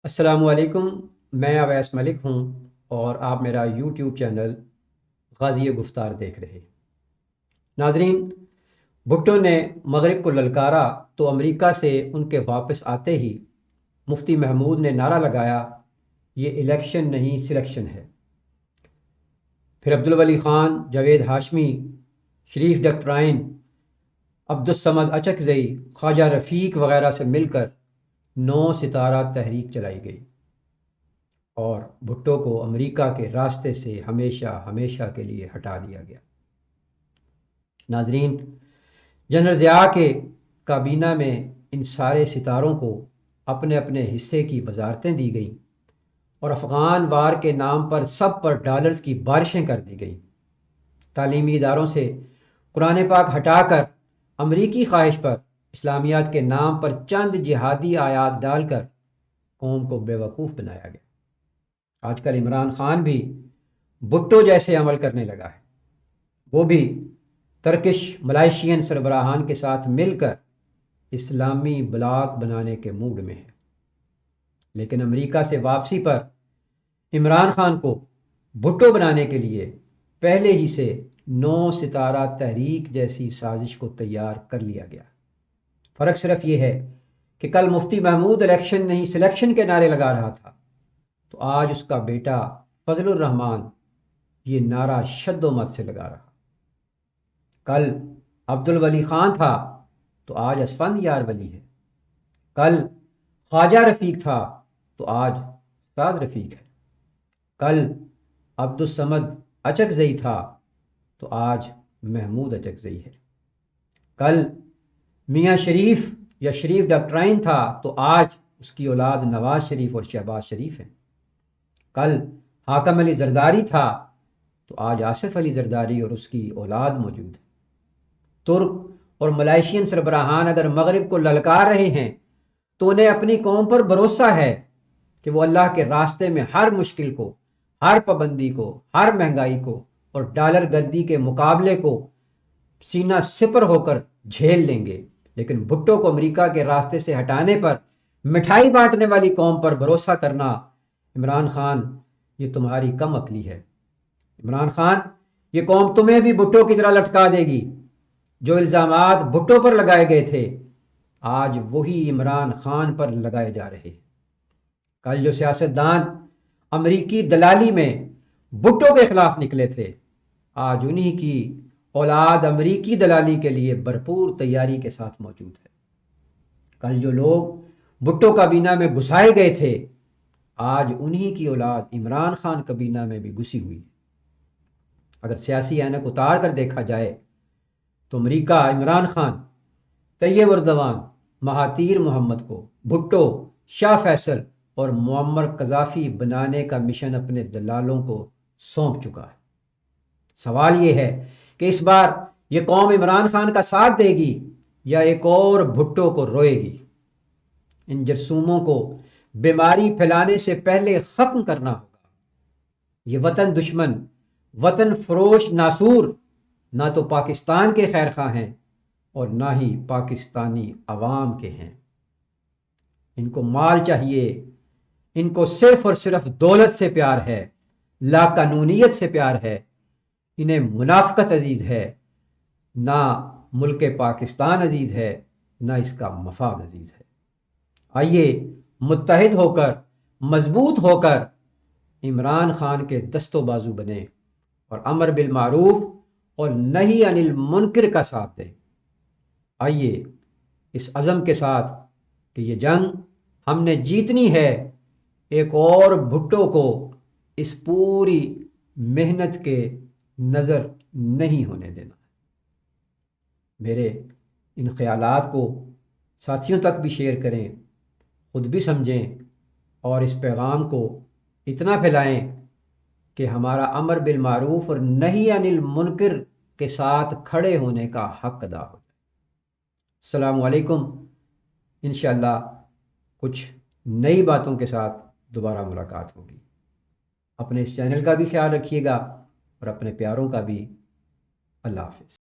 السلام علیکم، میں اویس ملک ہوں اور آپ میرا یوٹیوب چینل غازی گفتار دیکھ رہے ہیں۔ ناظرین، بھٹو نے مغرب کو للکارا تو امریکہ سے ان کے واپس آتے ہی مفتی محمود نے نعرہ لگایا، یہ الیکشن نہیں سلیکشن ہے۔ پھر عبدالولی خان، جاوید ہاشمی، شریف ڈکٹرائن، عبدالصمد اچکزئی، خواجہ رفیق وغیرہ سے مل کر 9 ستارہ تحریک چلائی گئی اور بھٹو کو امریکہ کے راستے سے ہمیشہ ہمیشہ کے لیے ہٹا دیا گیا۔ ناظرین، جنرل ضیاء کے کابینہ میں ان سارے ستاروں کو اپنے اپنے حصے کی وزارتیں دی گئیں اور افغان وار کے نام پر سب پر ڈالرز کی بارشیں کر دی گئیں۔ تعلیمی اداروں سے قرآن پاک ہٹا کر امریکی خواہش پر اسلامیات کے نام پر چند جہادی آیات ڈال کر قوم کو بیوقوف بنایا گیا۔ آج کل عمران خان بھی بھٹو جیسے عمل کرنے لگا ہے۔ وہ بھی ترکش ملائیشین سربراہان کے ساتھ مل کر اسلامی بلاک بنانے کے موڈ میں ہے، لیکن امریکہ سے واپسی پر عمران خان کو بھٹو بنانے کے لیے پہلے ہی سے 9 ستارہ تحریک جیسی سازش کو تیار کر لیا گیا۔ فرق صرف یہ ہے کہ کل مفتی محمود الیکشن نہیں سلیکشن کے نعرے لگا رہا تھا، تو آج اس کا بیٹا فضل الرحمان یہ نعرہ شد و مت سے لگا رہا۔ کل عبدالولی خان تھا تو آج اسفند یار ولی ہے۔ کل خواجہ رفیق تھا تو آج سعد رفیق ہے۔ کل عبدالصمد اچکزئی تھا تو آج محمود اچکزئی ہے۔ کل میاں شریف یا شریف ڈاکٹرائن تھا تو آج اس کی اولاد نواز شریف اور شہباز شریف ہیں۔ کل حاکم علی زرداری تھا تو آج آصف علی زرداری اور اس کی اولاد موجود ہے۔ ترک اور ملائیشین سربراہان اگر مغرب کو للکار رہے ہیں تو انہیں اپنی قوم پر بھروسہ ہے کہ وہ اللہ کے راستے میں ہر مشکل کو، ہر پابندی کو، ہر مہنگائی کو اور ڈالر گردی کے مقابلے کو سینہ سپر ہو کر جھیل لیں گے۔ لیکن بھٹو کو امریکہ کے راستے سے ہٹانے پر مٹھائی بانٹنے والی قوم پر بھروسہ کرنا، عمران خان یہ تمہاری کم عقلی ہے۔ عمران خان، یہ قوم تمہیں بھی بھٹو کی طرح لٹکا دے گی۔ جو الزامات بھٹو پر لگائے گئے تھے آج وہی عمران خان پر لگائے جا رہے ہیں۔ کل جو سیاستدان امریکی دلالی میں بھٹو کے خلاف نکلے تھے آج انہی کی اولاد امریکی دلالی کے لیے بھرپور تیاری کے ساتھ موجود ہے۔ کل جو لوگ بھٹو کابینہ میں گھسائے گئے تھے آج انہی کی اولاد عمران خان کابینہ میں بھی گھسی ہوئی ہے۔ اگر سیاسی اینک اتار کر دیکھا جائے تو امریکہ عمران خان، طیب اردوان، مہاتیر محمد کو بھٹو، شاہ فیصل اور معمر قذافی بنانے کا مشن اپنے دلالوں کو سونپ چکا ہے۔ سوال یہ ہے کہ اس بار یہ قوم عمران خان کا ساتھ دے گی یا ایک اور بھٹو کو روئے گی؟ ان جرثوموں کو بیماری پھیلانے سے پہلے ختم کرنا ہوگا۔ یہ وطن دشمن، وطن فروش ناسور نہ تو پاکستان کے خیر خواہ ہیں اور نہ ہی پاکستانی عوام کے ہیں۔ ان کو مال چاہیے، ان کو صرف اور صرف دولت سے پیار ہے، لا قانونیت سے پیار ہے۔ انہیں منافقت عزیز ہے، نہ ملک پاکستان عزیز ہے، نہ اس کا مفاد عزیز ہے۔ آئیے متحد ہو کر، مضبوط ہو کر عمران خان کے دست و بازو بنے اور امر بالمعروف اور نہی عن المنکر کا ساتھ دیں۔ آئیے اس عزم کے ساتھ کہ یہ جنگ ہم نے جیتنی ہے، ایک اور بھٹو کو اس پوری محنت کے نظر نہیں ہونے دینا۔ میرے ان خیالات کو ساتھیوں تک بھی شیئر کریں، خود بھی سمجھیں اور اس پیغام کو اتنا پھیلائیں کہ ہمارا امر بالمعروف اور نہی عن المنکر کے ساتھ کھڑے ہونے کا حق ادا ہو جائے۔ السلام علیکم، انشاءاللہ کچھ نئی باتوں کے ساتھ دوبارہ ملاقات ہوگی۔ اپنے اس چینل کا بھی خیال رکھیے گا اور اپنے پیاروں کا بھی۔ اللہ حافظ۔